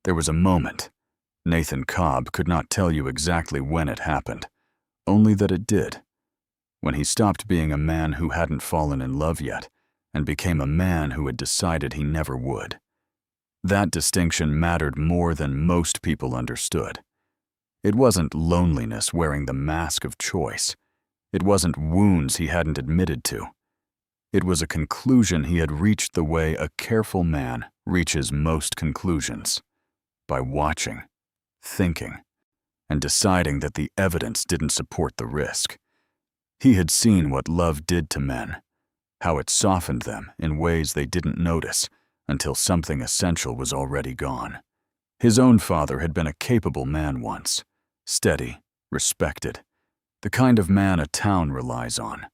There was a moment. Nathan Cobb could not tell you exactly when it happened, only that it did. When he stopped being a man who hadn't fallen in love yet and became a man who had decided he never would. That distinction mattered more than most people understood. It wasn't loneliness wearing the mask of choice. It wasn't wounds he hadn't admitted to. It was a conclusion he had reached the way a careful man reaches most conclusions, by watching, thinking, and deciding that the evidence didn't support the risk. He had seen what love did to men, how it softened them in ways they didn't notice until something essential was already gone. His own father had been a capable man once, steady, respected, the kind of man a town relies on.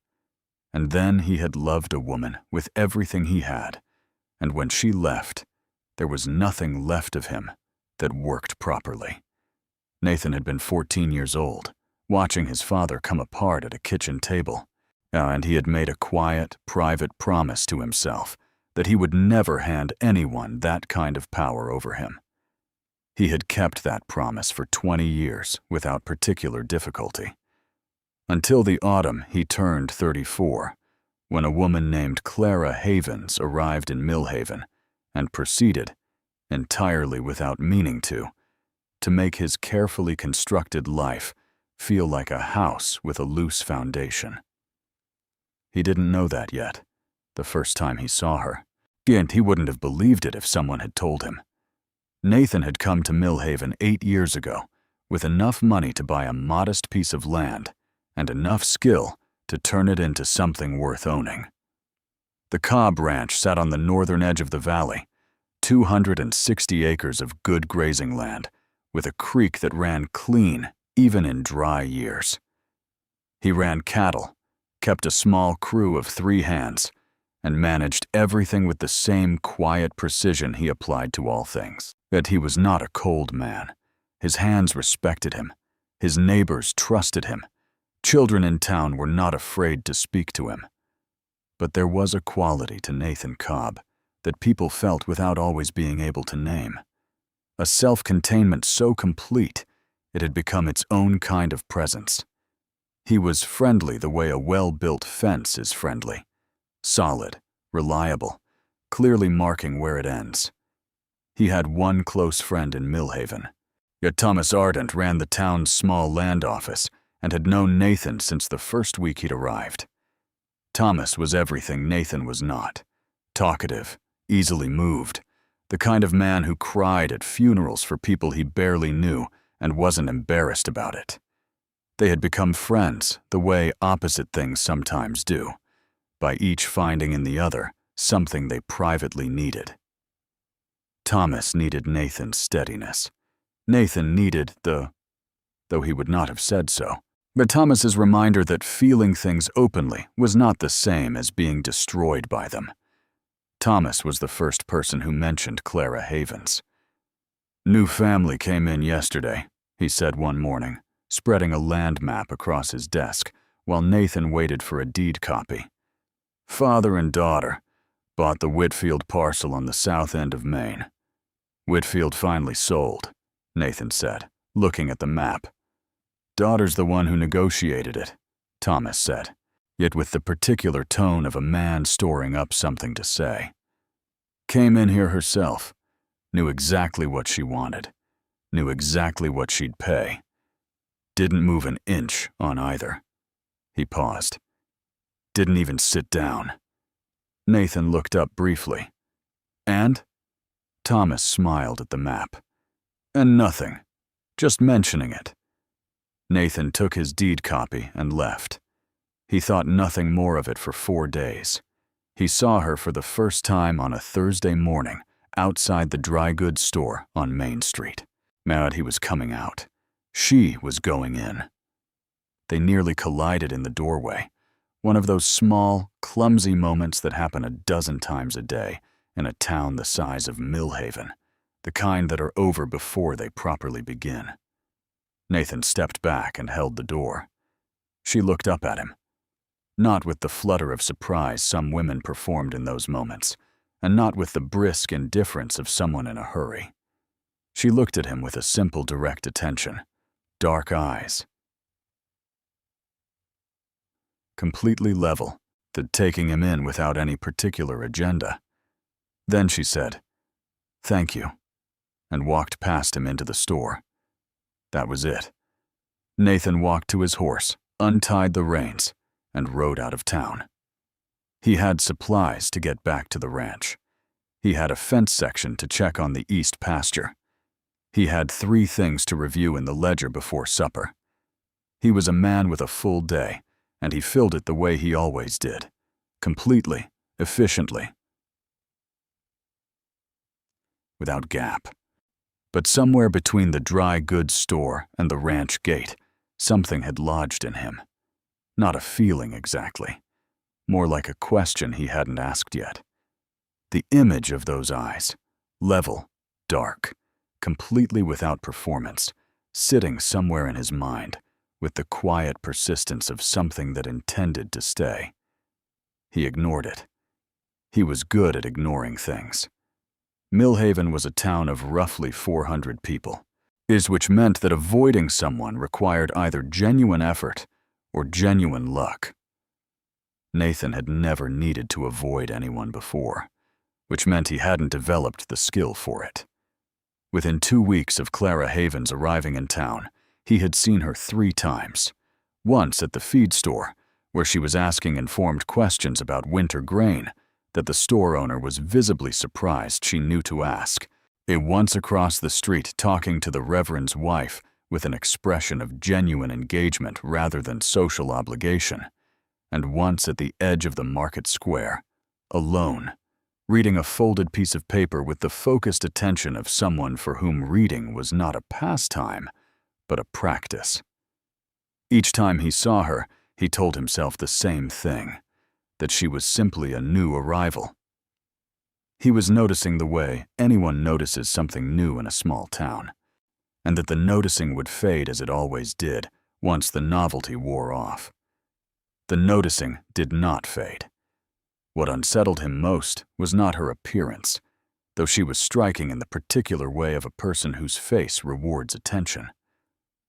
And then he had loved a woman with everything he had, and when she left, there was nothing left of him that worked properly. Nathan had been 14 years old, watching his father come apart at a kitchen table, and he had made a quiet, private promise to himself that he would never hand anyone that kind of power over him. He had kept that promise for 20 years without particular difficulty. Until the autumn he turned 34, when a woman named Clara Havens arrived in Millhaven and proceeded, entirely without meaning to make his carefully constructed life feel like a house with a loose foundation. He didn't know that yet, the first time he saw her, and he wouldn't have believed it if someone had told him. Nathan had come to Millhaven 8 years ago with enough money to buy a modest piece of land and enough skill to turn it into something worth owning. The Cobb Ranch sat on the northern edge of the valley, 260 acres of good grazing land, with a creek that ran clean even in dry years. He ran cattle, kept a small crew of 3 hands, and managed everything with the same quiet precision he applied to all things. Yet he was not a cold man. His hands respected him. His neighbors trusted him. Children in town were not afraid to speak to him. But there was a quality to Nathan Cobb that people felt without always being able to name. A self-containment so complete, it had become its own kind of presence. He was friendly the way a well-built fence is friendly. Solid, reliable, clearly marking where it ends. He had one close friend in Millhaven. Yet Thomas Ardent ran the town's small land office and had known Nathan since the first week he'd arrived. Thomas was everything Nathan was not. Talkative, easily moved, the kind of man who cried at funerals for people he barely knew and wasn't embarrassed about it. They had become friends the way opposite things sometimes do, by each finding in the other something they privately needed. Thomas needed Nathan's steadiness. Nathan needed though he would not have said so, but Thomas's reminder that feeling things openly was not the same as being destroyed by them. Thomas was the first person who mentioned Clara Havens. "New family came in yesterday," he said one morning, spreading a land map across his desk while Nathan waited for a deed copy. "Father and daughter bought the Whitfield parcel on the south end of Maine. Whitfield finally sold," Nathan said, looking at the map. "Daughter's the one who negotiated it," Thomas said, yet with the particular tone of a man storing up something to say. "Came in here herself, knew exactly what she wanted, knew exactly what she'd pay. Didn't move an inch on either." He paused. "Didn't even sit down." Nathan looked up briefly. "And?" Thomas smiled at the map. "And nothing. Just mentioning it." Nathan took his deed copy and left. He thought nothing more of it for 4 days. He saw her for the first time on a Thursday morning outside the dry goods store on Main Street. Mad he was coming out. She was going in. They nearly collided in the doorway, one of those small, clumsy moments that happen a dozen times a day in a town the size of Millhaven, the kind that are over before they properly begin. Nathan stepped back and held the door. She looked up at him, not with the flutter of surprise some women performed in those moments, and not with the brisk indifference of someone in a hurry. She looked at him with a simple, direct attention. Dark eyes. Completely level, taking him in without any particular agenda. Then she said, "Thank you," and walked past him into the store. That was it. Nathan walked to his horse, untied the reins, and rode out of town. He had supplies to get back to the ranch. He had a fence section to check on the east pasture. He had 3 things to review in the ledger before supper. He was a man with a full day, and he filled it the way he always did, completely, efficiently, without gap. But somewhere between the dry goods store and the ranch gate, something had lodged in him. Not a feeling exactly, more like a question he hadn't asked yet. The image of those eyes, level, dark, completely without performance, sitting somewhere in his mind, with the quiet persistence of something that intended to stay. He ignored it. He was good at ignoring things. Millhaven was a town of roughly 400 people, which meant that avoiding someone required either genuine effort or genuine luck. Nathan had never needed to avoid anyone before, which meant he hadn't developed the skill for it. Within 2 weeks of Clara Havens arriving in town, he had seen her 3 times. Once at the feed store, where she was asking informed questions about winter grain that the store owner was visibly surprised she knew to ask. Once across the street talking to the Reverend's wife with an expression of genuine engagement rather than social obligation. And once at the edge of the market square, alone, reading a folded piece of paper with the focused attention of someone for whom reading was not a pastime, but a practice. Each time he saw her, he told himself the same thing, that she was simply a new arrival. He was noticing the way anyone notices something new in a small town, and that the noticing would fade as it always did once the novelty wore off. The noticing did not fade. What unsettled him most was not her appearance, though she was striking in the particular way of a person whose face rewards attention.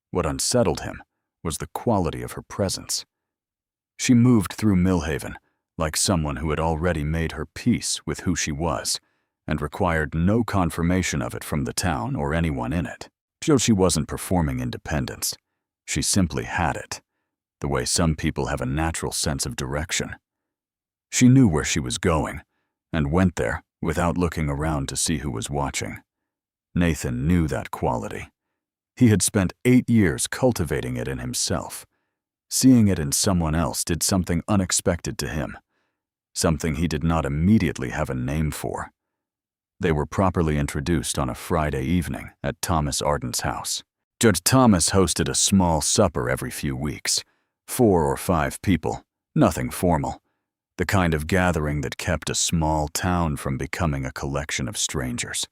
What unsettled him was the quality of her presence. She moved through Millhaven like someone who had already made her peace with who she was and required no confirmation of it from the town or anyone in it. She wasn't performing independence. She simply had it, the way some people have a natural sense of direction. She knew where she was going and went there without looking around to see who was watching. Nathan knew that quality. He had spent 8 years cultivating it in himself. Seeing it in someone else did something unexpected to him, something he did not immediately have a name for. They were properly introduced on a Friday evening at Thomas Arden's house. Judge Thomas hosted a small supper every few weeks, 4 or 5 people, nothing formal, the kind of gathering that kept a small town from becoming a collection of strangers.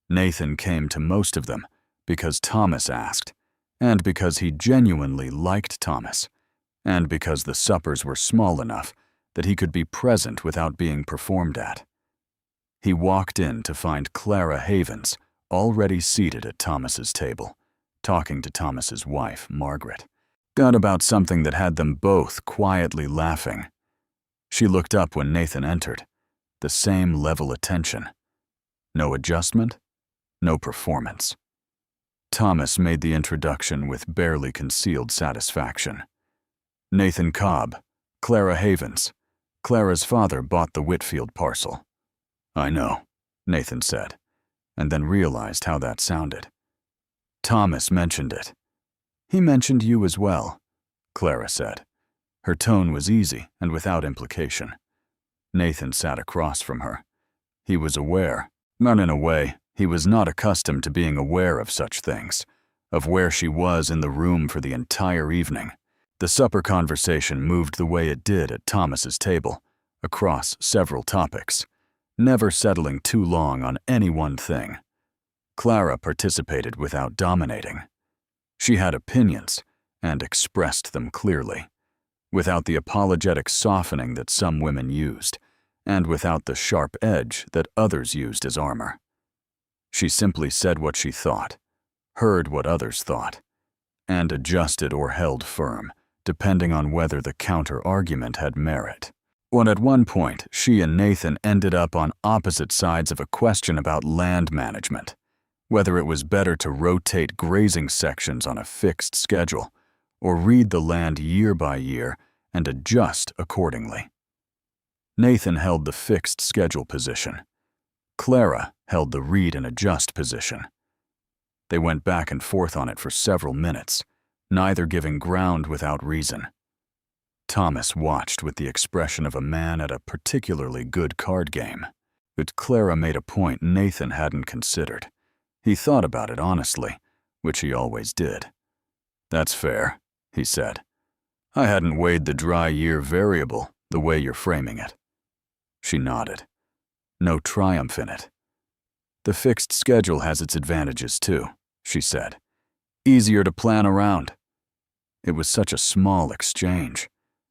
Nathan came to most of them because Thomas asked, and because he genuinely liked Thomas, and because the suppers were small enough that he could be present without being performed at. He walked in to find Clara Havens already seated at Thomas's table, talking to Thomas's wife, Margaret. Got about something that had them both quietly laughing. She looked up when Nathan entered, the same level attention. No adjustment, no performance. Thomas made the introduction with barely concealed satisfaction. Nathan Cobb, Clara Havens. Clara's father bought the Whitfield parcel. I know, Nathan said, and then realized how that sounded. Thomas mentioned it. He mentioned you as well, Clara said. Her tone was easy and without implication. Nathan sat across from her. He was aware, not in a way, he was not accustomed to being aware of such things, of where she was in the room for the entire evening. The supper conversation moved the way it did at Thomas's table, across several topics, never settling too long on any one thing. Clara participated without dominating. She had opinions and expressed them clearly, without the apologetic softening that some women used, and without the sharp edge that others used as armor. She simply said what she thought, heard what others thought, and adjusted or held firm, depending on whether the counter-argument had merit. When at one point, she and Nathan ended up on opposite sides of a question about land management, whether it was better to rotate grazing sections on a fixed schedule or read the land year by year and adjust accordingly. Nathan held the fixed schedule position. Clara held the read and adjust position. They went back and forth on it for several minutes, neither giving ground without reason. Thomas watched with the expression of a man at a particularly good card game. But Clara made a point Nathan hadn't considered. He thought about it honestly, which he always did. "That's fair," he said. "I hadn't weighed the dry year variable the way you're framing it." She nodded. No triumph in it. "The fixed schedule has its advantages too," she said. "Easier to plan around." It was such a small exchange,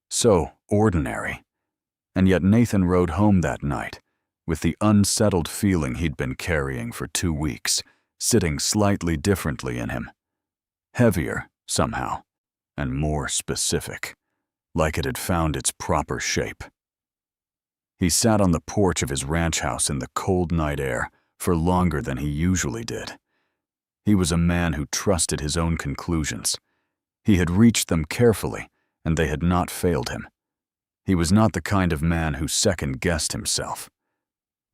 so ordinary. And yet Nathan rode home that night with the unsettled feeling he'd been carrying for 2 weeks, sitting slightly differently in him. Heavier, somehow, and more specific, like it had found its proper shape. He sat on the porch of his ranch house in the cold night air for longer than he usually did. He was a man who trusted his own conclusions. He had reached them carefully, and they had not failed him. He was not the kind of man who second-guessed himself.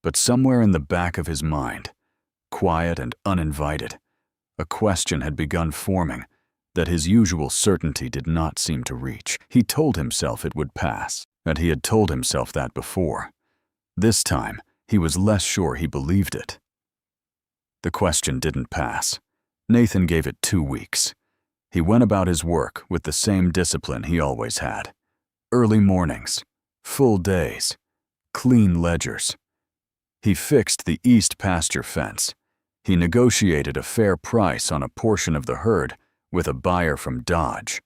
But somewhere in the back of his mind, quiet and uninvited, a question had begun forming that his usual certainty did not seem to reach. He told himself it would pass, and he had told himself that before. This time, he was less sure he believed it. The question didn't pass. Nathan gave it 2 weeks. He went about his work with the same discipline he always had. Early mornings, full days, clean ledgers. He fixed the east pasture fence. He negotiated a fair price on a portion of the herd with a buyer from Dodge.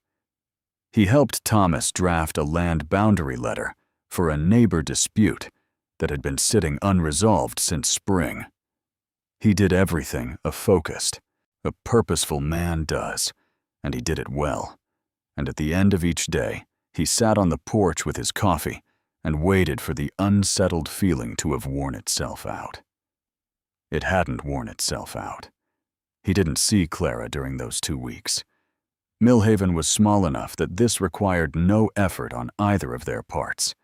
He helped Thomas draft a land boundary letter for a neighbor dispute that had been sitting unresolved since spring. He did everything a focused, a purposeful man does, and he did it well. And at the end of each day, he sat on the porch with his coffee and waited for the unsettled feeling to have worn itself out. It hadn't worn itself out. He didn't see Clara during those 2 weeks. Millhaven was small enough that this required no effort on either of their parts.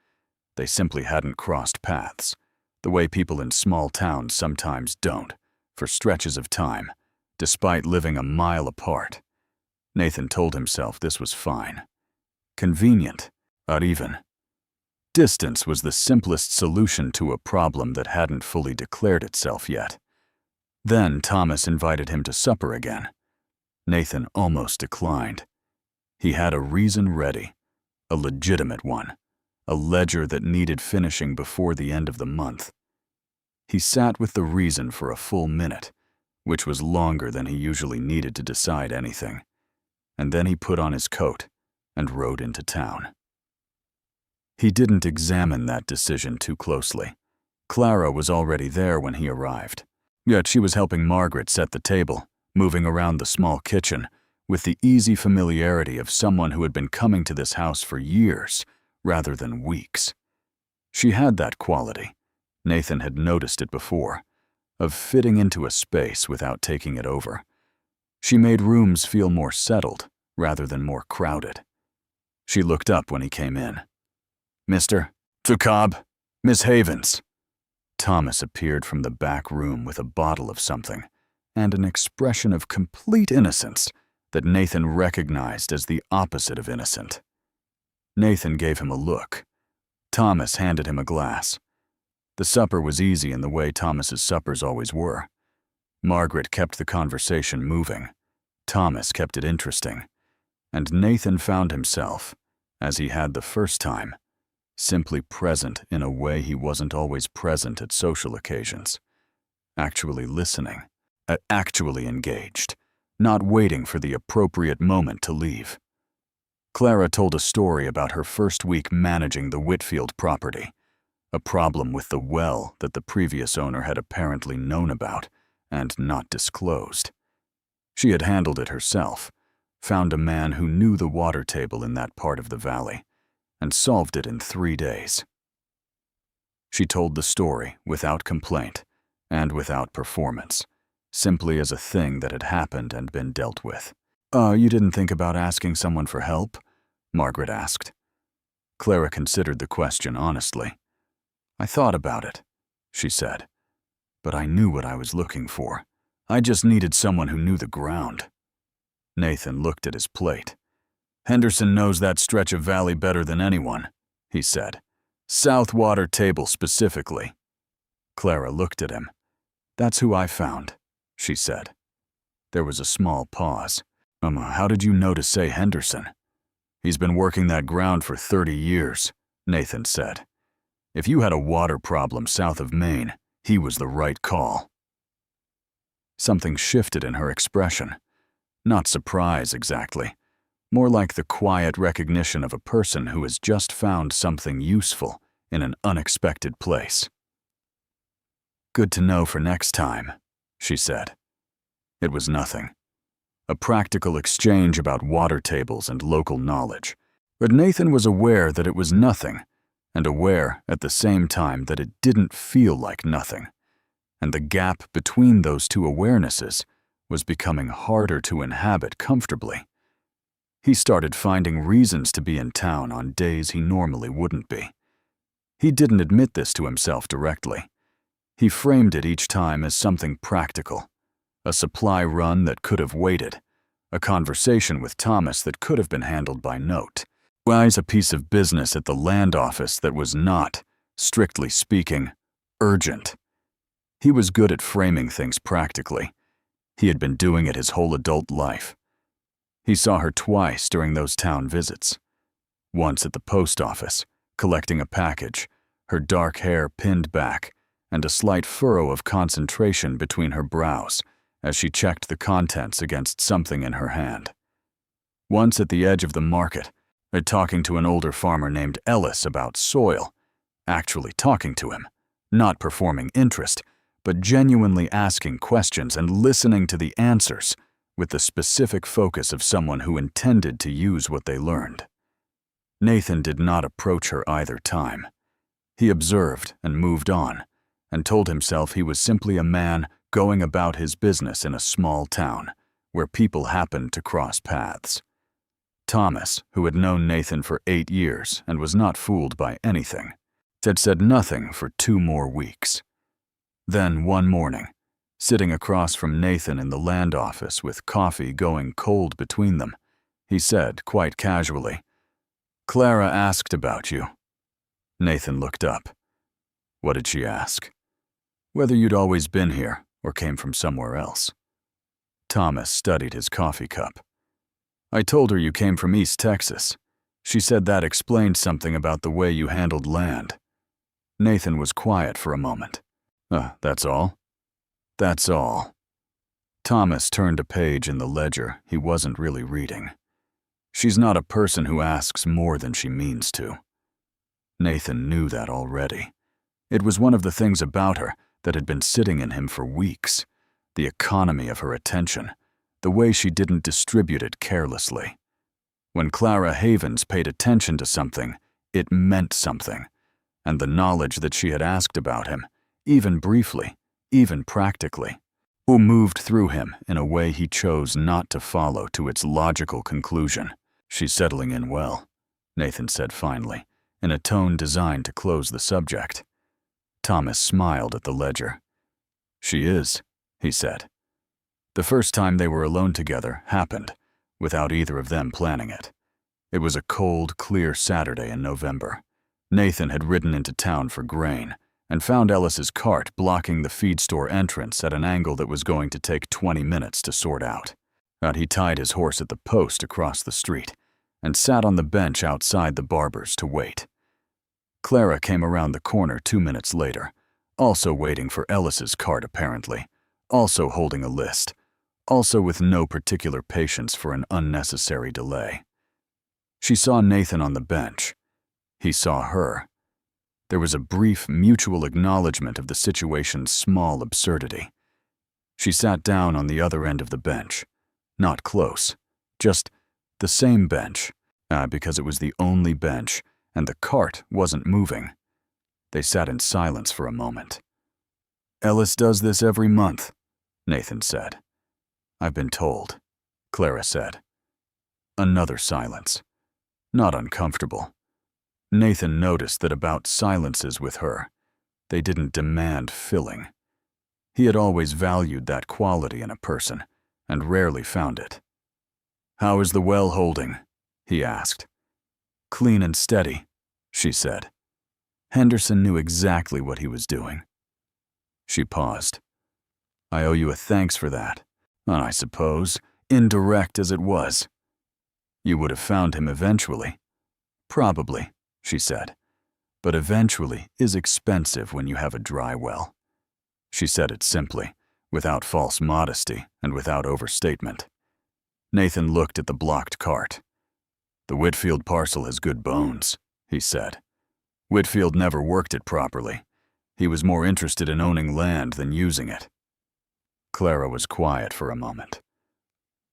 They simply hadn't crossed paths, the way people in small towns sometimes don't, for stretches of time, despite living a mile apart. Nathan told himself this was fine. Convenient, not even. Distance was the simplest solution to a problem that hadn't fully declared itself yet. Then Thomas invited him to supper again. Nathan almost declined. He had a reason ready, a legitimate one, a ledger that needed finishing before the end of the month. He sat with the reason for a full minute, which was longer than he usually needed to decide anything. And then he put on his coat and rode into town. He didn't examine that decision too closely. Clara was already there when he arrived. Yet she was helping Margaret set the table, moving around the small kitchen, with the easy familiarity of someone who had been coming to this house for years, rather than weeks. She had that quality, Nathan had noticed it before, of fitting into a space without taking it over. She made rooms feel more settled, rather than more crowded. She looked up when he came in. "Mr. Cobb, Miss Havens." Thomas appeared from the back room with a bottle of something, and an expression of complete innocence that Nathan recognized as the opposite of innocent. Nathan gave him a look. Thomas handed him a glass. The supper was easy in the way Thomas's suppers always were. Margaret kept the conversation moving. Thomas kept it interesting. And Nathan found himself, as he had the first time, simply present in a way he wasn't always present at social occasions. Actually listening, actually engaged, not waiting for the appropriate moment to leave. Clara told a story about her first week managing the Whitfield property, a problem with the well that the previous owner had apparently known about and not disclosed. She had handled it herself, found a man who knew the water table in that part of the valley, and solved it in 3 days. She told the story without complaint and without performance, simply as a thing that had happened and been dealt with. You didn't think about asking someone for help?" Margaret asked. Clara considered the question honestly. "I thought about it," she said, "but I knew what I was looking for. I just needed someone who knew the ground." Nathan looked at his plate. "Henderson knows that stretch of valley better than anyone," he said. "South Water Table specifically." Clara looked at him. "That's who I found," she said. There was a small pause. How did you know to say Henderson?" "He's been working that ground for 30 years, Nathan said. "If you had a water problem south of Maine, he was the right call." Something shifted in her expression. Not surprise exactly, more like the quiet recognition of a person who has just found something useful in an unexpected place. "Good to know for next time," she said. It was nothing. A practical exchange about water tables and local knowledge. But Nathan was aware that it was nothing, and aware at the same time that it didn't feel like nothing. And the gap between those two awarenesses was becoming harder to inhabit comfortably. He started finding reasons to be in town on days he normally wouldn't be. He didn't admit this to himself directly. He framed it each time as something practical. A supply run that could have waited. A conversation with Thomas that could have been handled by note. Wise a piece of business at the land office that was not, strictly speaking, urgent. He was good at framing things practically. He had been doing it his whole adult life. He saw her twice during those town visits. Once at the post office, collecting a package, her dark hair pinned back, and a slight furrow of concentration between her brows as she checked the contents against something in her hand. Once at the edge of the market, talking to an older farmer named Ellis about soil, actually talking to him, not performing interest, but genuinely asking questions and listening to the answers with the specific focus of someone who intended to use what they learned. Nathan did not approach her either time. He observed and moved on, and told himself he was simply a man going about his business in a small town where people happened to cross paths. Thomas, who had known Nathan for 8 years and was not fooled by anything, had said nothing for 2 more weeks. Then one morning, sitting across from Nathan in the land office with coffee going cold between them, he said quite casually, "Clara asked about you." Nathan looked up. "What did she ask?" "Whether you'd always been here or came from somewhere else." Thomas studied his coffee cup. "I told her you came from East Texas. She said that explained something about the way you handled land." Nathan was quiet for a moment. That's all?" "That's all." Thomas turned a page in the ledger he wasn't really reading. "She's not a person who asks more than she means to." Nathan knew that already. It was one of the things about her that had been sitting in him for weeks. The economy of her attention, the way she didn't distribute it carelessly. When Clara Havens paid attention to something, it meant something, and the knowledge that she had asked about him, even briefly, even practically, moved through him in a way he chose not to follow to its logical conclusion. "She's settling in well," Nathan said finally, in a tone designed to close the subject. Thomas smiled at the ledger. "She is," he said. The first time they were alone together happened, without either of them planning it. It was a cold, clear Saturday in November. Nathan had ridden into town for grain and found Ellis's cart blocking the feed store entrance at an angle that was going to take 20 minutes to sort out. He tied his horse at the post across the street and sat on the bench outside the barber's to wait. Clara came around the corner 2 minutes later, also waiting for Ellis's cart apparently, also holding a list, also with no particular patience for an unnecessary delay. She saw Nathan on the bench. He saw her. There was a brief mutual acknowledgement of the situation's small absurdity. She sat down on the other end of the bench. Not close, just the same bench, because it was the only bench, and the cart wasn't moving. They sat in silence for a moment. "Ellis does this every month," Nathan said. "I've been told," Clara said. Another silence. Not uncomfortable. Nathan noticed that about silences with her, they didn't demand filling. He had always valued that quality in a person, and rarely found it. "How is the well holding?" he asked. "Clean and steady," she said. Henderson knew exactly what he was doing. She paused. "I owe you a thanks for that, I suppose, indirect as it was." "You would have found him eventually." "Probably," she said. "But eventually is expensive when you have a dry well." She said it simply, without false modesty and without overstatement. Nathan looked at the blocked cart. "The Whitfield parcel has good bones," he said. "Whitfield never worked it properly. He was more interested in owning land than using it." Clara was quiet for a moment.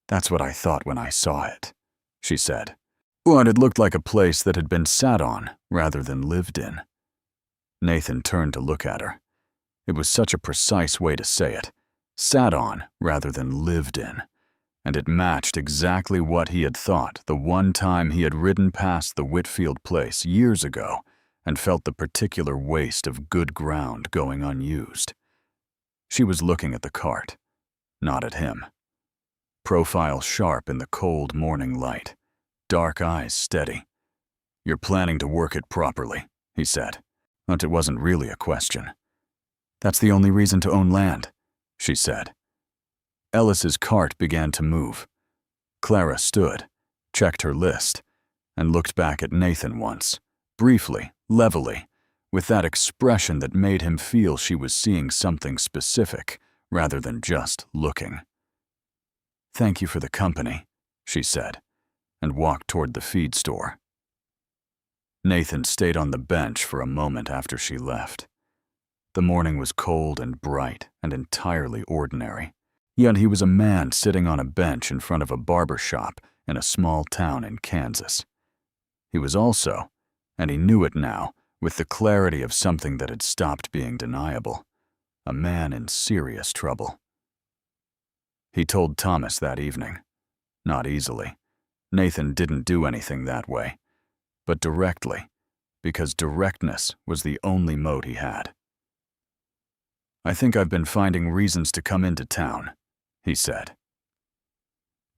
"That's what I thought when I saw it," she said. "Well, it looked like a place that had been sat on rather than lived in." Nathan turned to look at her. It was such a precise way to say it. Sat on rather than lived in. And it matched exactly what he had thought the one time he had ridden past the Whitfield place years ago and felt the particular waste of good ground going unused. She was looking at the cart, not at him. Profile sharp in the cold morning light, dark eyes steady. "You're planning to work it properly," he said, but it wasn't really a question. "That's the only reason to own land," she said. Ellis's cart began to move. Clara stood, checked her list, and looked back at Nathan once, briefly, levelly, with that expression that made him feel she was seeing something specific rather than just looking. "Thank you for the company," she said, and walked toward the feed store. Nathan stayed on the bench for a moment after she left. The morning was cold and bright and entirely ordinary. Yet he was a man sitting on a bench in front of a barber shop in a small town in Kansas. He was also, and he knew it now, with the clarity of something that had stopped being deniable, a man in serious trouble. He told Thomas that evening. Not easily. Nathan didn't do anything that way, but directly, because directness was the only mode he had. "I think I've been finding reasons to come into town," he said.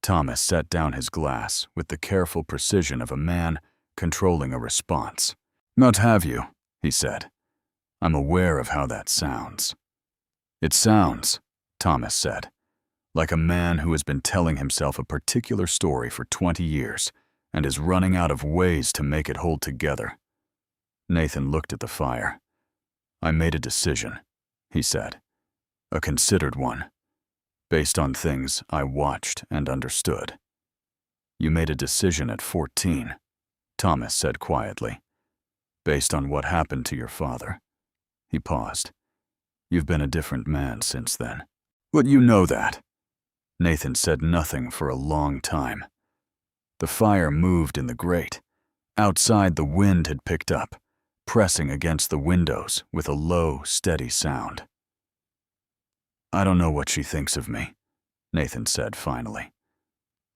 Thomas set down his glass with the careful precision of a man controlling a response. "Not have you," he said. "I'm aware of how that sounds." "It sounds," Thomas said, "like a man who has been telling himself a particular story for 20 years and is running out of ways to make it hold together." Nathan looked at the fire. "I made a decision," he said. "A considered one. Based on things I watched and understood." "You made a decision at 14, Thomas said quietly. "Based on what happened to your father." He paused. "You've been a different man since then." "But you know that." Nathan said nothing for a long time. The fire moved in the grate. Outside, the wind had picked up, pressing against the windows with a low, steady sound. "I don't know what she thinks of me," Nathan said finally.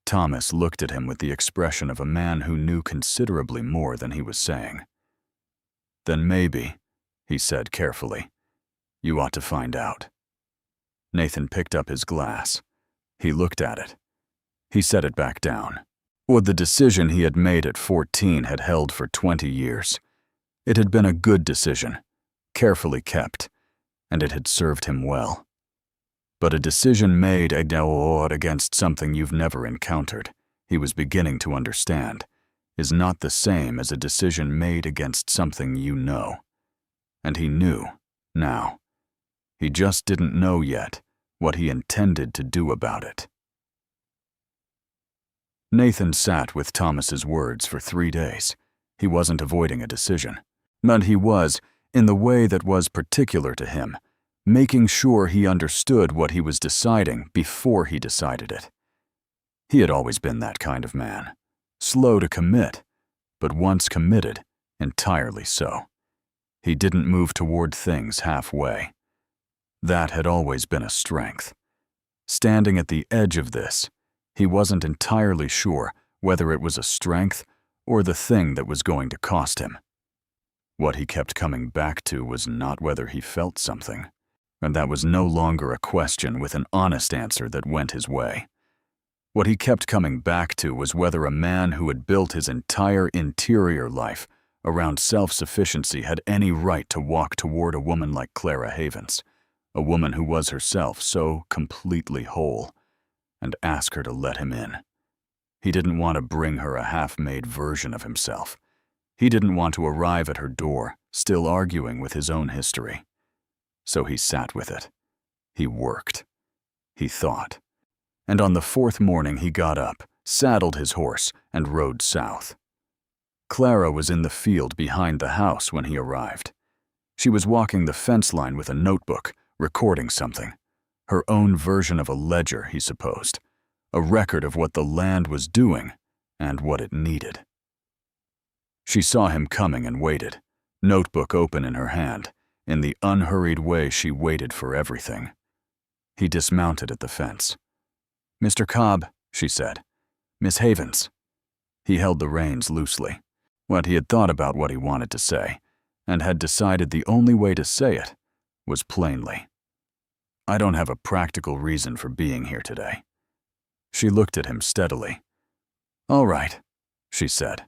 Thomas looked at him with the expression of a man who knew considerably more than he was saying. "Then maybe," he said carefully, "you ought to find out." Nathan picked up his glass. He looked at it. He set it back down. What the decision he had made at 14 had held for 20 years. It had been a good decision, carefully kept, and it had served him well. But a decision made against something you've never encountered, he was beginning to understand, is not the same as a decision made against something you know. And he knew, now. He just didn't know yet what he intended to do about it. Nathan sat with Thomas's words for 3 days. He wasn't avoiding a decision, but he was, in the way that was particular to him, making sure he understood what he was deciding before he decided it. He had always been that kind of man, slow to commit, but once committed, entirely so. He didn't move toward things halfway. That had always been a strength. Standing at the edge of this, he wasn't entirely sure whether it was a strength or the thing that was going to cost him. What he kept coming back to was not whether he felt something, and that was no longer a question with an honest answer that went his way. What he kept coming back to was whether a man who had built his entire interior life around self-sufficiency had any right to walk toward a woman like Clara Havens, a woman who was herself so completely whole, and ask her to let him in. He didn't want to bring her a half-made version of himself. He didn't want to arrive at her door, still arguing with his own history. So he sat with it. He worked. He thought. And on the fourth morning he got up, saddled his horse, and rode south. Clara was in the field behind the house when he arrived. She was walking the fence line with a notebook, recording something. Her own version of a ledger, he supposed. A record of what the land was doing and what it needed. She saw him coming and waited, notebook open in her hand. In the unhurried way she waited for everything. He dismounted at the fence. "Mr. Cobb," she said. "Miss Havens." He held the reins loosely. What he had thought about what he wanted to say, and had decided the only way to say it was plainly. "I don't have a practical reason for being here today." She looked at him steadily. "All right," she said.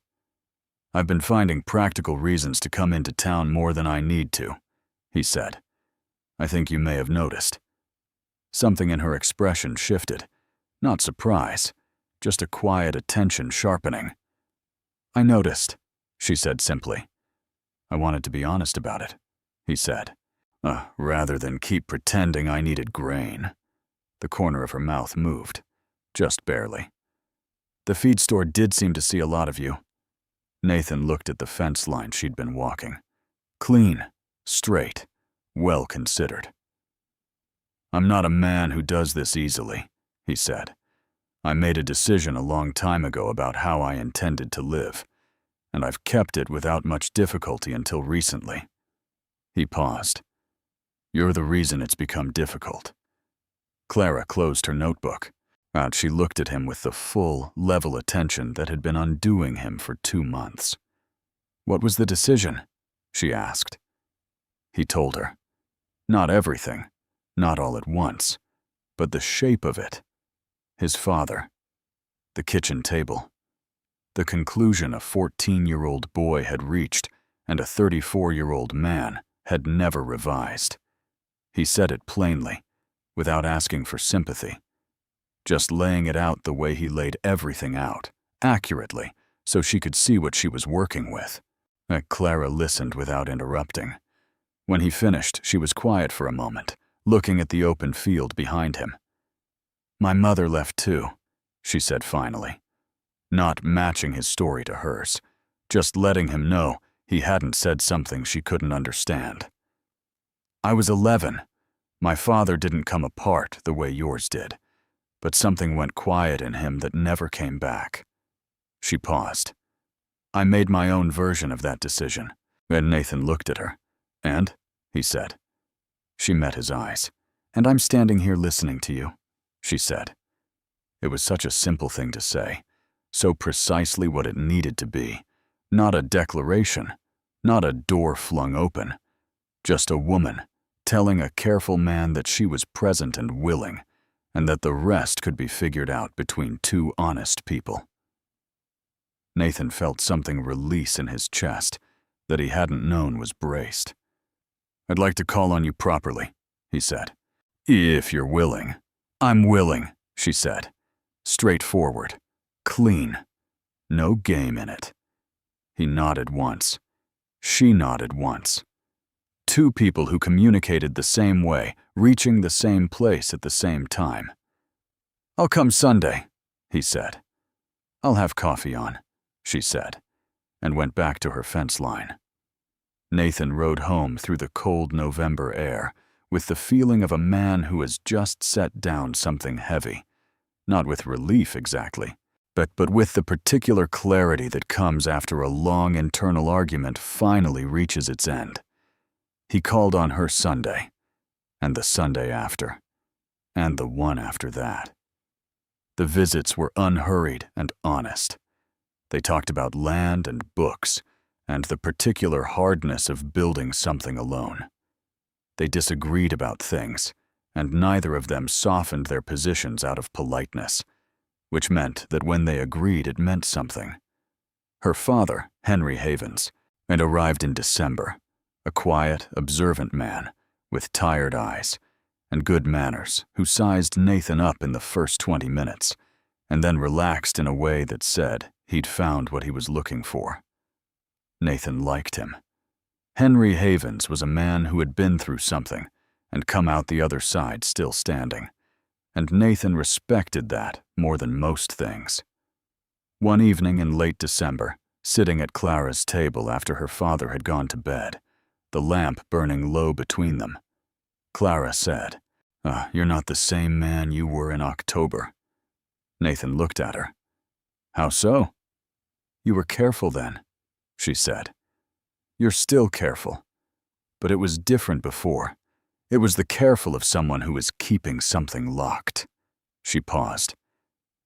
"I've been finding practical reasons to come into town more than I need to," he said. "I think you may have noticed." Something in her expression shifted. Not surprise, just a quiet attention sharpening. "I noticed," she said simply. "I wanted to be honest about it," he said. Rather than keep pretending I needed grain." The corner of her mouth moved, just barely. "The feed store did seem to see a lot of you." Nathan looked at the fence line she'd been walking. Clean, straight, well considered. "I'm not a man who does this easily," he said. "I made a decision a long time ago about how I intended to live, and I've kept it without much difficulty until recently." He paused. "You're the reason it's become difficult." Clara closed her notebook. She looked at him with the full, level attention that had been undoing him for 2 months. "What was the decision?" she asked. He told her. Not everything, not all at once, but the shape of it. His father. The kitchen table. The conclusion a 14-year-old boy had reached and a 34-year-old man had never revised. He said it plainly, without asking for sympathy. Just laying it out the way he laid everything out, accurately, so she could see what she was working with. Clara listened without interrupting. When he finished, she was quiet for a moment, looking at the open field behind him. "My mother left too," she said finally, not matching his story to hers, just letting him know he hadn't said something she couldn't understand. "I was 11. My father didn't come apart the way yours did, but something went quiet in him that never came back." She paused. "I made my own version of that decision." And Nathan looked at her. "And?" he said. She met his eyes. "And I'm standing here listening to you," she said. It was such a simple thing to say, so precisely what it needed to be. Not a declaration, not a door flung open, just a woman telling a careful man that she was present and willing, and that the rest could be figured out between two honest people. Nathan felt something release in his chest that he hadn't known was braced. "I'd like to call on you properly," he said. "If you're willing." "I'm willing," she said. Straightforward, clean, no game in it. He nodded once. She nodded once. Two people who communicated the same way, reaching the same place at the same time. "I'll come Sunday," he said. "I'll have coffee on," she said, and went back to her fence line. Nathan rode home through the cold November air, with the feeling of a man who has just set down something heavy. Not with relief exactly, but with the particular clarity that comes after a long internal argument finally reaches its end. He called on her Sunday, and the Sunday after, and the one after that. The visits were unhurried and honest. They talked about land and books, and the particular hardness of building something alone. They disagreed about things, and neither of them softened their positions out of politeness, which meant that when they agreed it meant something. Her father, Henry Havens, had arrived in December, a quiet, observant man with tired eyes and good manners who sized Nathan up in the first 20 minutes and then relaxed in a way that said he'd found what he was looking for. Nathan liked him. Henry Havens was a man who had been through something and come out the other side still standing, and Nathan respected that more than most things. One evening in late December, sitting at Clara's table after her father had gone to bed, the lamp burning low between them, Clara said, "You're not the same man you were in October." Nathan looked at her. "How so?" "You were careful then," she said. "You're still careful. But it was different before. It was the careful of someone who is keeping something locked." She paused.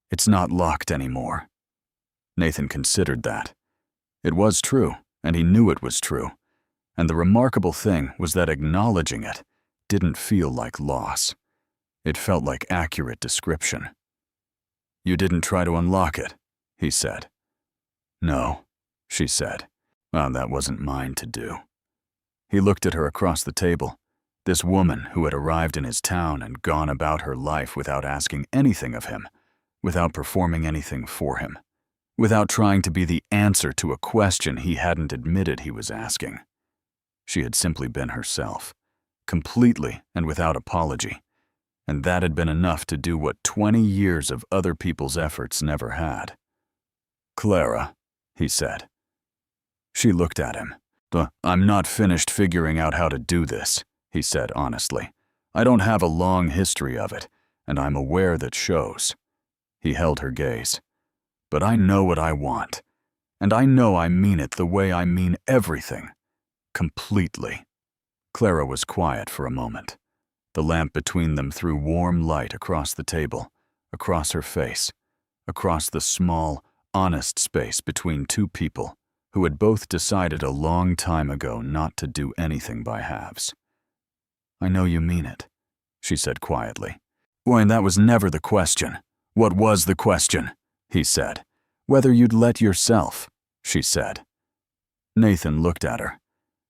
"It's not locked anymore." Nathan considered that. It was true, and he knew it was true. And the remarkable thing was that acknowledging it didn't feel like loss. It felt like accurate description. "You didn't try to unlock it," he said. "No," she said. "Well, that wasn't mine to do." He looked at her across the table, this woman who had arrived in his town and gone about her life without asking anything of him, without performing anything for him, without trying to be the answer to a question he hadn't admitted he was asking. She had simply been herself, completely and without apology, and that had been enough to do what 20 years of other people's efforts never had. "Clara," he said. She looked at him. "I'm not finished figuring out how to do this," he said honestly. "I don't have a long history of it, and I'm aware that shows." He held her gaze. "But I know what I want, and I know I mean it the way I mean everything. Completely." Clara was quiet for a moment. The lamp between them threw warm light across the table, across her face, across the small, honest space between two people who had both decided a long time ago not to do anything by halves. "I know you mean it," she said quietly. "Why, that was never the question." "What was the question?" he said. "Whether you'd let yourself," she said. Nathan looked at her.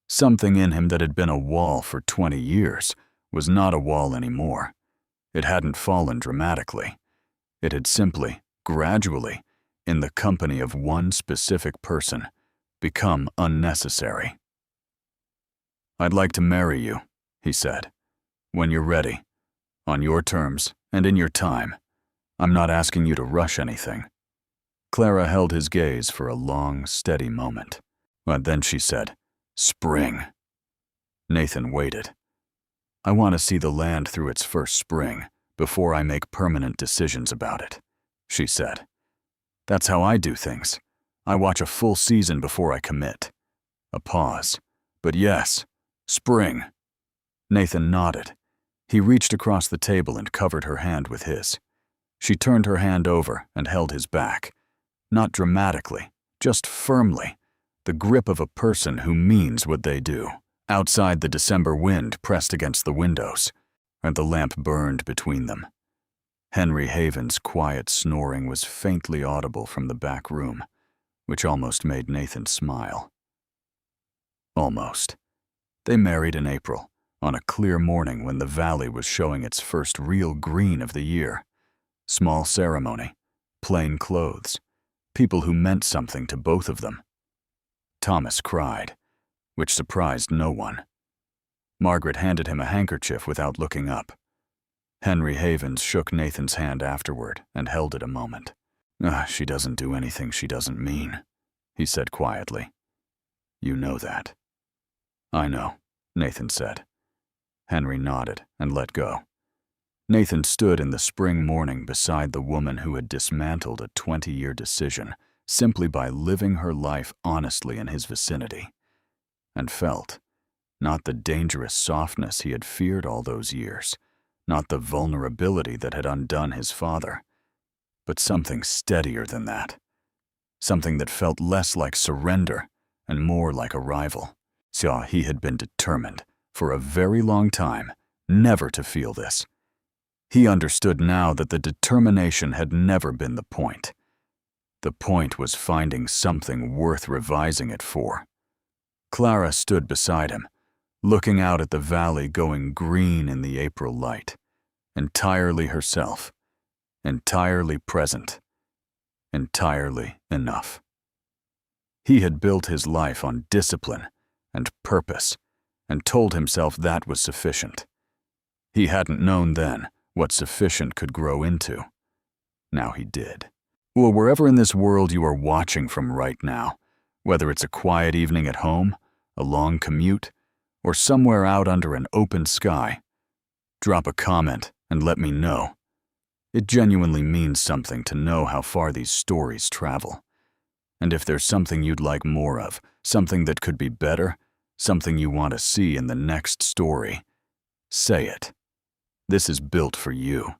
Something in him that had been a wall for 20 years was not a wall anymore. It hadn't fallen dramatically. It had simply, gradually, in the company of one specific person, become unnecessary. "I'd like to marry you," he said. "When you're ready. On your terms and in your time. I'm not asking you to rush anything." Clara held his gaze for a long, steady moment. But then she said, "Spring." Nathan waited. "I want to see the land through its first spring before I make permanent decisions about it," she said. "That's how I do things. I watch a full season before I commit." A pause. "But yes, spring." Nathan nodded. He reached across the table and covered her hand with his. She turned her hand over and held his back. Not dramatically, just firmly, the grip of a person who means what they do. Outside, the December wind pressed against the windows, and the lamp burned between them. Henry Havens' quiet snoring was faintly audible from the back room, which almost made Nathan smile. Almost. They married in April, on a clear morning when the valley was showing its first real green of the year. Small ceremony, plain clothes, people who meant something to both of them. Thomas cried, which surprised no one. Margaret handed him a handkerchief without looking up. Henry Havens shook Nathan's hand afterward and held it a moment. She doesn't do anything she doesn't mean," he said quietly. "You know that." "I know," Nathan said. Henry nodded and let go. Nathan stood in the spring morning beside the woman who had dismantled a 20-year decision simply by living her life honestly in his vicinity, and felt, not the dangerous softness he had feared all those years, not the vulnerability that had undone his father, but something steadier than that, something that felt less like surrender and more like arrival. So he had been determined, for a very long time, never to feel this. He understood now that the determination had never been the point. The point was finding something worth revising it for. Clara stood beside him, looking out at the valley going green in the April light, entirely herself, entirely present, entirely enough. He had built his life on discipline and purpose, and told himself that was sufficient. He hadn't known then what sufficient could grow into. Now he did. Well, wherever in this world you are watching from right now, whether it's a quiet evening at home, a long commute, or somewhere out under an open sky, drop a comment and let me know. It genuinely means something to know how far these stories travel. And if there's something you'd like more of, something that could be better, something you want to see in the next story, say it. This is built for you.